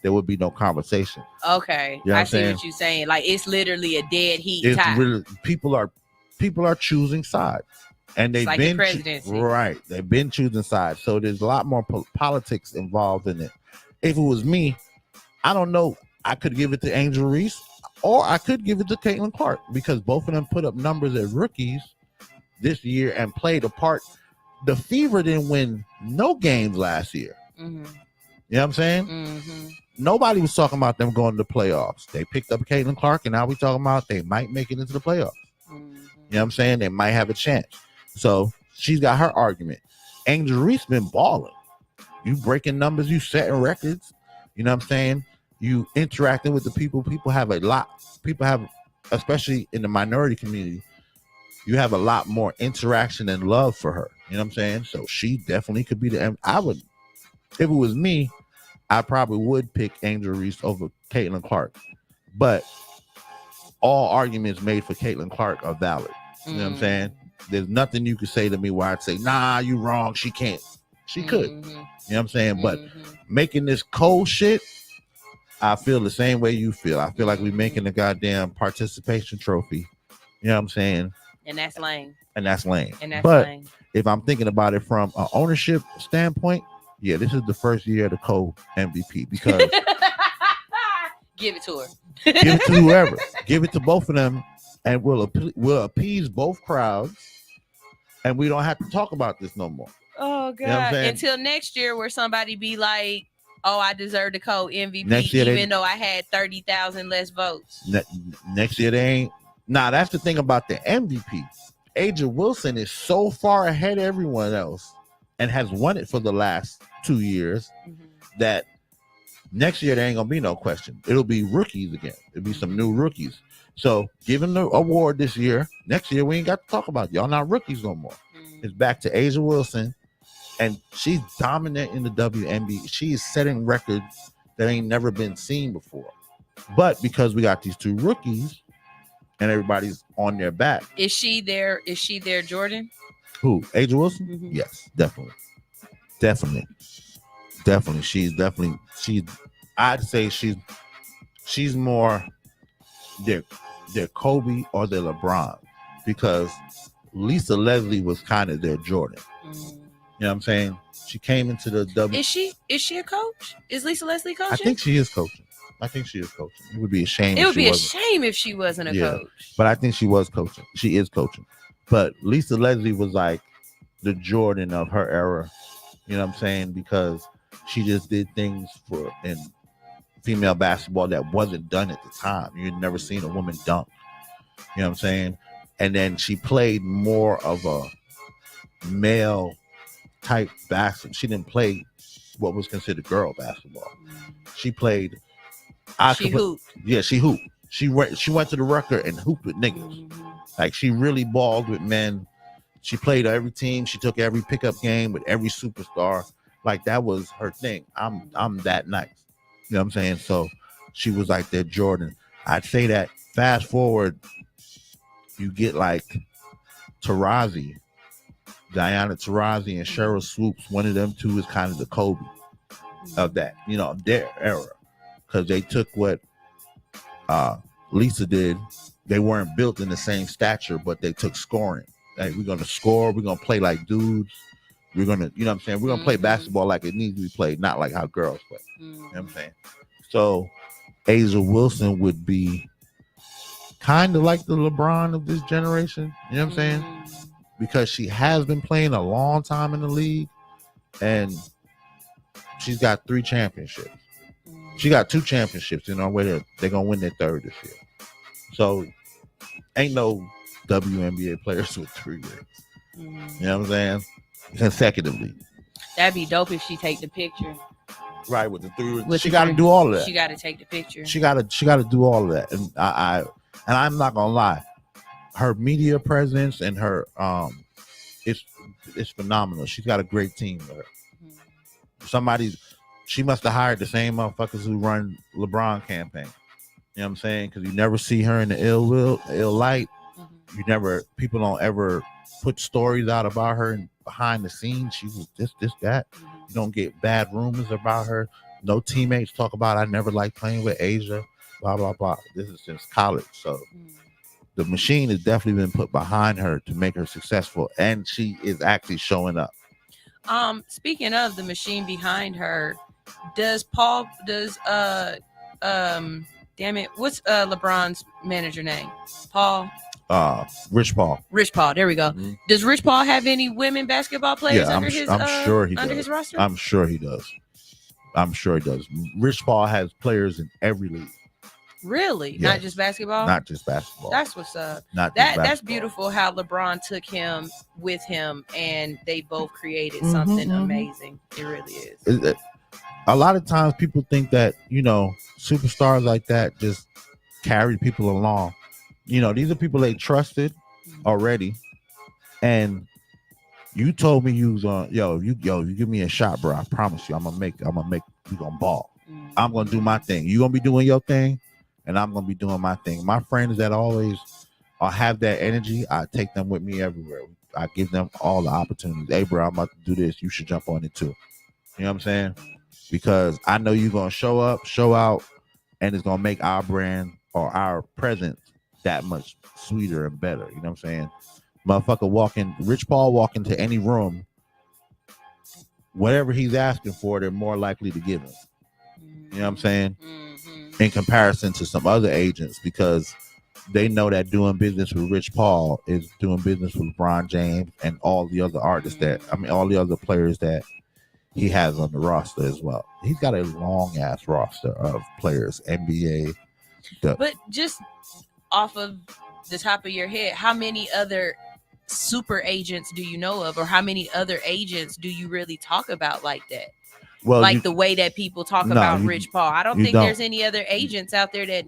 there would be no conversation. Okay, You know what I I'm see saying? what you're saying. Like it's literally a dead heat It's tie. really people are choosing sides, and they've It's like the been presidency. right. They've been choosing sides, so there's a lot more politics involved in it. If it was me, I don't know. I could give it to Angel Reese, or I could give it to Caitlin Clark because both of them put up numbers as rookies this year and played a part. The Fever didn't win no games last year. Mm-hmm. You know what I'm saying? Mm-hmm. Nobody was talking about them going to the playoffs. They picked up Caitlin Clark, and now we talking about they might make it into the playoffs. Mm-hmm. You know what I'm saying? They might have a chance. So she's got her argument. Angel Reese been balling. You breaking numbers, you setting records. You know what I'm saying? You interacting with the people. People have, especially in the minority community, you have a lot more interaction and love for her. You know what I'm saying? So she definitely could be I would, if it was me, I probably would pick Angel Reese over Caitlin Clark. But all arguments made for Caitlin Clark are valid. You know what I'm saying? There's nothing you could say to me where I'd say, nah, you wrong. She can't. She could. You know what I'm saying? But making this cold shit, I feel the same way you feel. I feel like we're making a goddamn participation trophy. You know what I'm saying? And that's lame. But if I'm thinking about it from an ownership standpoint, yeah, this is the first year of the co-MVP because give it to her. give it to whoever. Give it to both of them, and we'll appease both crowds, and we don't have to talk about this no more. Oh God! You know what I'm saying? Until next year, where somebody be like, "Oh, I deserve the co-MVP," Next year even though I had 30,000 less votes. Next year they ain't. Nah, that's the thing about the MVP. Aja Wilson is so far ahead of everyone else and has won it for the last 2 years that next year there ain't gonna be no question. It'll be rookies again. It'll be some new rookies. So give him the award this year. Next year we ain't got to talk about it. Y'all not rookies no more. It's back to Aja Wilson, and she's dominant in the WNBA. She is setting records that ain't never been seen before. But because we got these two rookies and everybody's on their back. Is she there, Jordan? Who? Aja Wilson? Yes, definitely. I'd say she's more their Kobe or their LeBron, because Lisa Leslie was kind of their Jordan. You know what I'm saying? She came into the W. Is she a coach? Is Lisa Leslie coaching? I think she is coaching. It would be a shame. It would be a shame if she wasn't a coach. But I think she was coaching. She is coaching. But Lisa Leslie was like the Jordan of her era. You know what I'm saying? Because she just did things in female basketball that wasn't done at the time. You'd never seen a woman dunk. You know what I'm saying? And then she played more of a male type basketball. She didn't play what was considered girl basketball. She played. She hooped. Yeah, she hooped. She went to the Rucker and hooped with niggas. Like she really balled with men. She played every team. She took every pickup game with every superstar. Like that was her thing. I'm that nice. You know what I'm saying? So she was like that Jordan. I'd say that fast forward, you get like Taurasi, Diana Taurasi and Cheryl Swoops. One of them two is kind of the Kobe of that, you know, their era. Because they took what Lisa did. They weren't built in the same stature, but they took scoring. Like, we're going to score. We're going to play like dudes. We're going to, you know what I'm saying? We're going to play basketball like it needs to be played, not like how girls play. You know what I'm saying? So Aja Wilson would be kind of like the LeBron of this generation. You know what I'm saying? Because she has been playing a long time in the league, and she's got 3 championships. She got 2 championships in her way. They're going to win their 3rd this year. So ain't no WNBA players with 3 rings. You know what I'm saying? Consecutively. That'd be dope if she take the picture. Right, with the 3 rings. She got to do all of that. She got to take the picture. She got to do all of that. And I'm not going to lie. Her media presence and her it's phenomenal. She's got a great team with her. She must have hired the same motherfuckers who run LeBron campaign. You know what I'm saying? Because you never see her in the ill light. People don't ever put stories out about her and behind the scenes. She was this, that. You don't get bad rumors about her. No teammates talk about I never liked playing with Asia. Blah blah blah. This is since college, so the machine has definitely been put behind her to make her successful, and she is actually showing up. Speaking of the machine behind her, does damn it, what's LeBron's manager name? Rich Paul. Rich Paul, there we go. Mhm. Does Rich Paul have any women basketball players Yeah, under I'm sure he under does. his roster? I'm sure he does. Rich Paul has players in every league. Really? Yes. Not just basketball? Not just basketball. That's what's up. Not just That's basketball. beautiful how LeBron took him with him and they both created something amazing. It really is. A lot of times people think that, superstars like that just carry people along. These are people they trusted already. And you told me you was on, you give me a shot, bro. I promise you, I'm gonna make you gonna ball. I'm gonna do my thing. You gonna be doing your thing, and I'm gonna be doing my thing. My friends that always have that energy, I take them with me everywhere. I give them all the opportunities. Hey, bro, I'm about to do this. You should jump on it too. You know what I'm saying? Because I know you're gonna show up, show out, and it's gonna make our brand or our presence that much sweeter and better. You know what I'm saying? Motherfucker Rich Paul walk into any room, whatever he's asking for, they're more likely to give him. You know what I'm saying? In comparison to some other agents, because they know that doing business with Rich Paul is doing business with LeBron James and all the other artists all the other players that he has on the roster as well. He's got a long ass roster of players, NBA. But just off of the top of your head, how many other super agents do you know of, or how many other agents do you really talk about like that? Well, the way that people talk about Rich Paul. I don't think there's any other agents out there that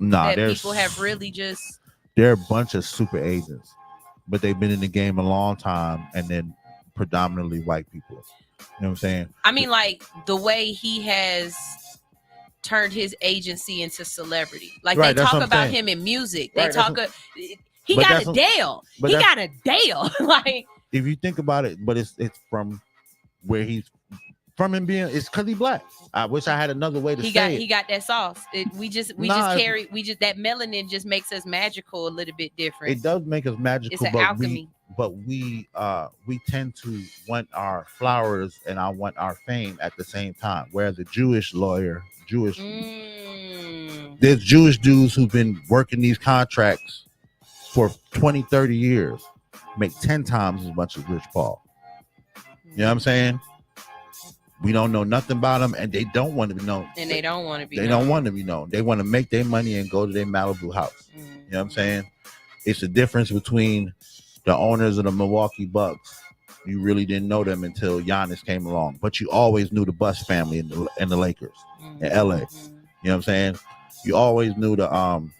people have really just. There are a bunch of super agents, but they've been in the game a long time, and then predominantly white people. You know what I'm saying? I mean, like the way he has turned his agency into celebrity. Like they talk about him in music. They talk. He got a deal. He got a deal. Like if you think about it, but it's from where he's from him being. It's because he's black. I wish I had another way to say it. He got that sauce. That melanin just makes us magical a little bit different. It does make us magical. It's an alchemy. But we tend to want our flowers and I want our fame at the same time. Whereas a Jewish lawyer, there's Jewish dudes who've been working these contracts for 20, 30 years, make 10 times as much as Rich Paul. You know what I'm saying? We don't know nothing about them, and they don't want to be known. And they don't want to be known. They don't want to be known. They want to make their money and go to their Malibu house. You know what I'm saying? It's the difference between the owners of the Milwaukee Bucks. You really didn't know them until Giannis came along, but you always knew the Buss family in the Lakers in LA. You know what I'm saying? You always knew the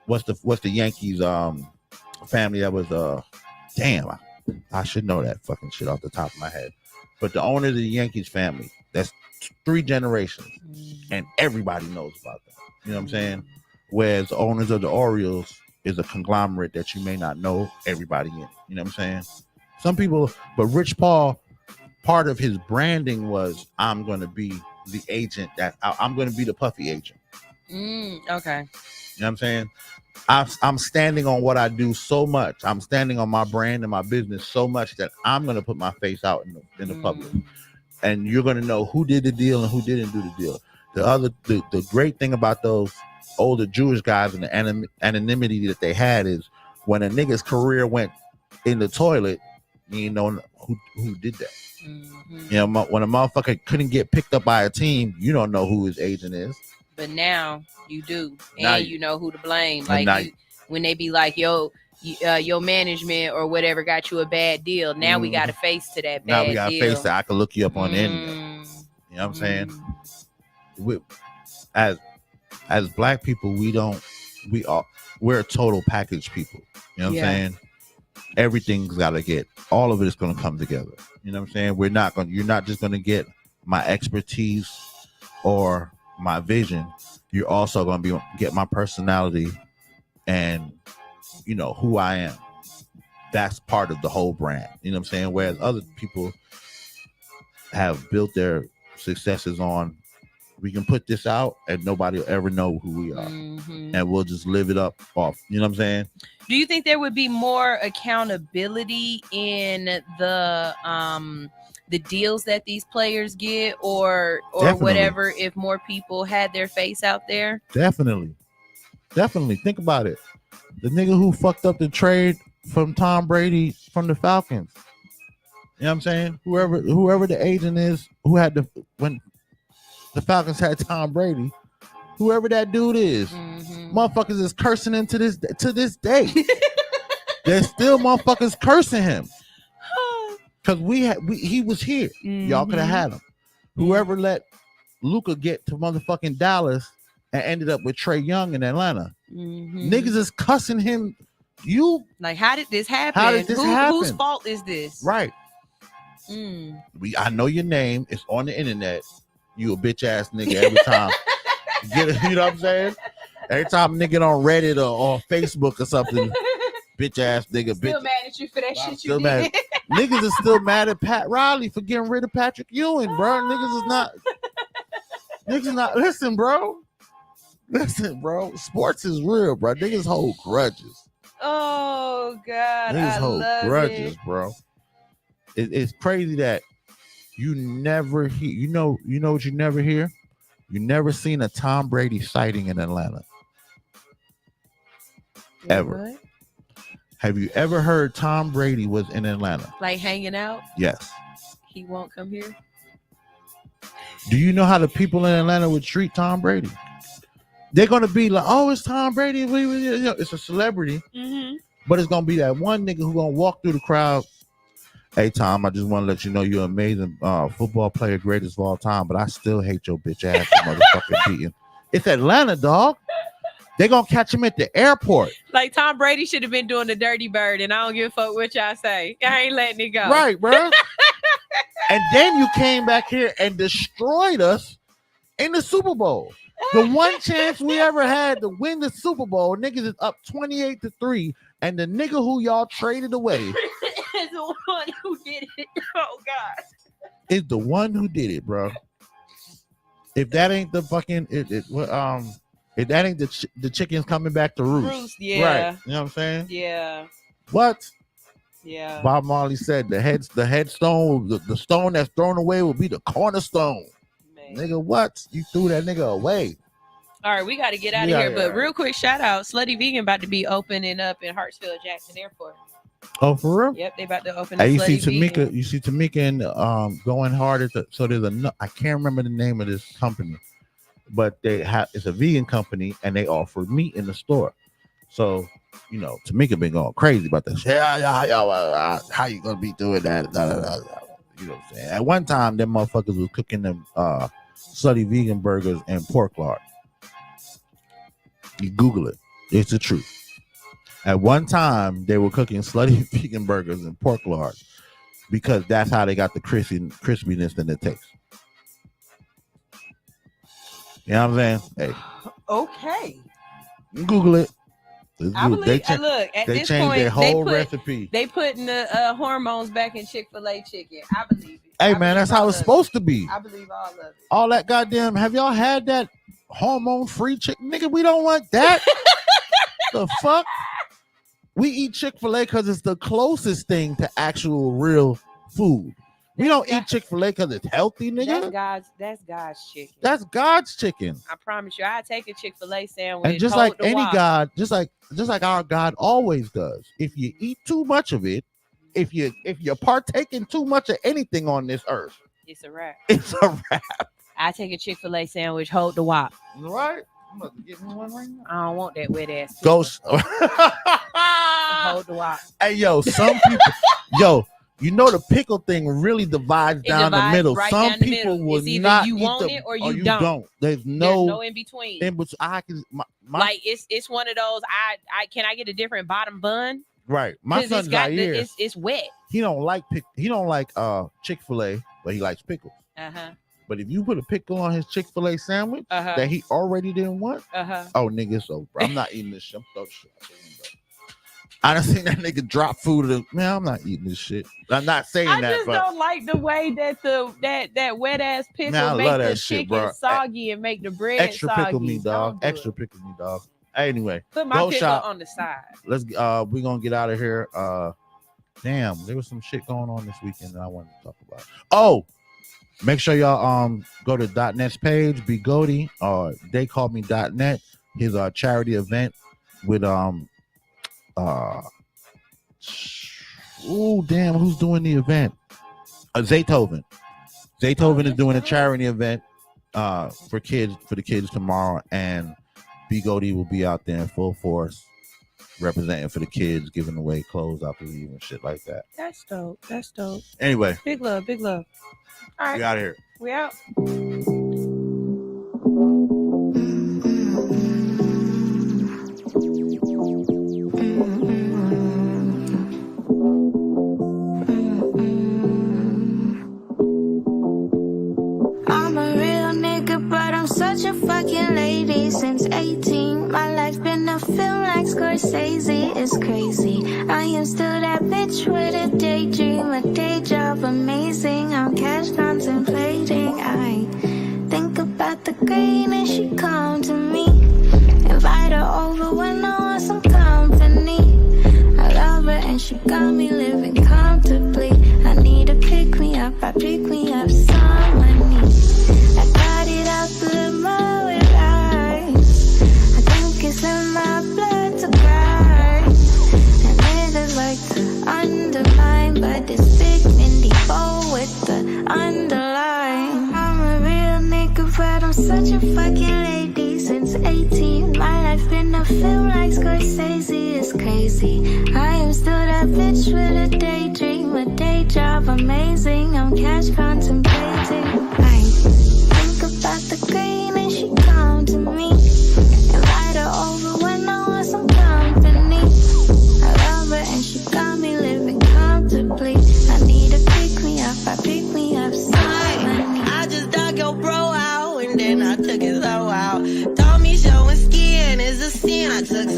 what's the Yankees family that was damn, I should know that fucking shit off the top of my head. But the owners of the Yankees family, that's 3 generations, and everybody knows about them. You know what I'm saying? Whereas the owners of the Orioles is a conglomerate that you may not know everybody in. You know what I'm saying? Some people, but Rich Paul, part of his branding was, I'm going to be the agent I'm going to be the puffy agent. Okay. You know what I'm saying? I'm standing on what I do so much. I'm standing on my brand and my business so much that I'm going to put my face out in the public. And you're going to know who did the deal and who didn't do the deal. The great thing about those older Jewish guys and the anonymity that they had is when a nigga's career went in the toilet, you know who did that. You know, when a motherfucker couldn't get picked up by a team, you don't know who his agent is. But now you do, and now you know who to blame. Like when they be like, "Yo, your management or whatever got you a bad deal." Now we got a face to that bad deal. Now we got a face that I can look you up on the internet. You know what I'm saying? As black people, we're a total package people. You know what I'm saying? Everything's got to get, all of it is going to come together. You know what I'm saying? You're not just going to get my expertise or my vision. You're also going to get my personality and, you know, who I am. That's part of the whole brand. You know what I'm saying? Whereas other people have built their successes on We can put this out and nobody will ever know who we are. And we'll just live it up off. You know what I'm saying? Do you think there would be more accountability in the deals that these players get or Definitely. whatever if more people had their face out there? Definitely. Think about it. The nigga who fucked up the trade from Tom Brady from the Falcons. You know what I'm saying? Whoever the agent is who had when the Falcons had Tom Brady, whoever that dude is, motherfuckers is cursing him to this day. There's still motherfuckers cursing him. Cause he was here. Y'all could have had him. Whoever let Luka get to motherfucking Dallas and ended up with Trae Young in Atlanta. Niggas is cussing him. Like, how did this happen? Whose fault is this? Right. I know your name. It's on the internet. You a bitch ass nigga every time. You know what I'm saying? Every time nigga on Reddit or Facebook or something, bitch ass nigga. Still mad at you for that shit you did. Niggas is still mad at Pat Riley for getting rid of Patrick Ewing, bro. Niggas is not. Listen, bro. Sports is real, bro. Niggas hold grudges. Oh God, niggas hold grudges, bro. It's crazy that you never hear. You know what you never hear? You never seen a Tom Brady sighting in Atlanta. Ever. What? Have you ever heard Tom Brady was in Atlanta? Like hanging out? Yes. He won't come here? Do you know how the people in Atlanta would treat Tom Brady? They're going to be like, oh, it's Tom Brady. It's a celebrity. But it's going to be that one nigga who's going to walk through the crowd. Hey, Tom, I just want to let you know you're an amazing football player, greatest of all time, but I still hate your bitch ass motherfucking beating. It's Atlanta, dog. They're going to catch him at the airport. Like Tom Brady should have been doing the dirty bird, and I don't give a fuck what y'all say. I ain't letting it go. Right, bro. And then you came back here and destroyed us in the Super Bowl. The one chance we ever had to win the Super Bowl, niggas is up 28-3, and the nigga who y'all traded away is the one who did it. Oh God. Is the one who did it, bro. If that ain't the fucking if that ain't the chickens coming back to roost. Yeah. Right. You know what I'm saying? Yeah. What? Yeah. Bob Marley said the headstone, the stone that's thrown away will be the cornerstone. Man. Nigga, what? You threw that nigga away. All right, we got to get out of here. But real quick, shout out, Slutty Vegan about to be opening up in Hartsfield Jackson Airport. Oh, for real? Yep, they about to open. Hey, you see Tamika and going hard at so there's I can't remember the name of this company, but it's a vegan company and they offer meat in the store. So, Tamika been going crazy about that. How you gonna be doing that? You know what I'm saying? At one time, them motherfuckers was cooking them slutty vegan burgers and pork lard. You Google it. It's the truth. At one time, they were cooking slutty vegan burgers and pork lard because that's how they got the crispiness and the taste. You know what I'm saying? Hey. Okay. Google it. I believe. Look, at this changed point, their whole recipe. They putting the hormones back in Chick-fil-A chicken. I believe it. Hey, man, that's how it's supposed to be. I believe all of it. All that goddamn. Have y'all had that hormone-free chicken? Nigga, we don't want that. The fuck? We eat Chick-fil-A because it's the closest thing to actual real food. We don't eat Chick-fil-A because it's healthy, nigga. That's God's chicken. That's God's chicken. I promise you, I take a Chick-fil-A sandwich. And just like any God, just like our God always does. If you eat too much of it, if you're partaking too much of anything on this earth, it's a wrap. It's a wrap. I take a Chick-fil-A sandwich, hold the wop. Right? I'm about to get me one right now. I don't want that wet ass. Ghost. Hold the wop. Hey, yo, some people, the pickle thing really divides down the middle. Right some down the people middle. will it's either not you eat want it or you don't. There's no in between. Like it's one of those. Can I get a different bottom bun? Right. My son's got here. It's wet. He don't like Chick-fil-A, but he likes pickles. But if you put a pickle on his Chick-fil-A sandwich that he already didn't want, oh nigga, so I'm not eating this shit. I'm throwing shit out the window. I done seen that nigga drop food. Man, I'm not eating this shit. I'm not saying I that, just but don't like the way that that wet ass pickle Man, I make love the that shit, chicken bro. soggy and make the bread extra soggy. pickle me, dog. Don't do Extra it. pickle me, dog. Anyway, Put my GOAT pickle Shop. on the side. Let's we're gonna get out of here. Damn, there was some shit going on this weekend that I wanted to talk about. Oh, make sure y'all go to .net's page, be Goaty, or they called me .net, his charity event with oh damn, who's doing the event? Zaytoven. Zaytoven is doing a charity event for the kids tomorrow, and B Goaty will be out there in full force representing for the kids, giving away clothes, I believe, and shit like that. That's dope. That's dope. Anyway, Big love. Big love. All right. we out of here. We out. I'm a real nigga, but I'm such a fucking lady since 18. My life been a film like Scorsese, it's crazy. I am still that bitch with a daydream, a day job amazing. I'm cash contemplating. I think about the green and she come to me. Invite her over when I want some company. I love her and she got me living comfortably. I need to pick me up, I pick me up someone needs. I got it out the mud with eyes. I think it's in my blood to cry. And niggas like to undermine, but it's big Mindy Bow with the underline. I'm a real nigga, but I'm such a fucking lady since 18. My life been a film like Scorsese, it's crazy. I am still that bitch with a daydream, a day job amazing. I'm cash contemplating. I think about the green and she come to me. Invite her over when I want some company. I love her and she got me living comfortably. I need to pick me up, I pick me up someone. I just dug your bro out and then I took his hoe out. Told me showing skin is a sin. I took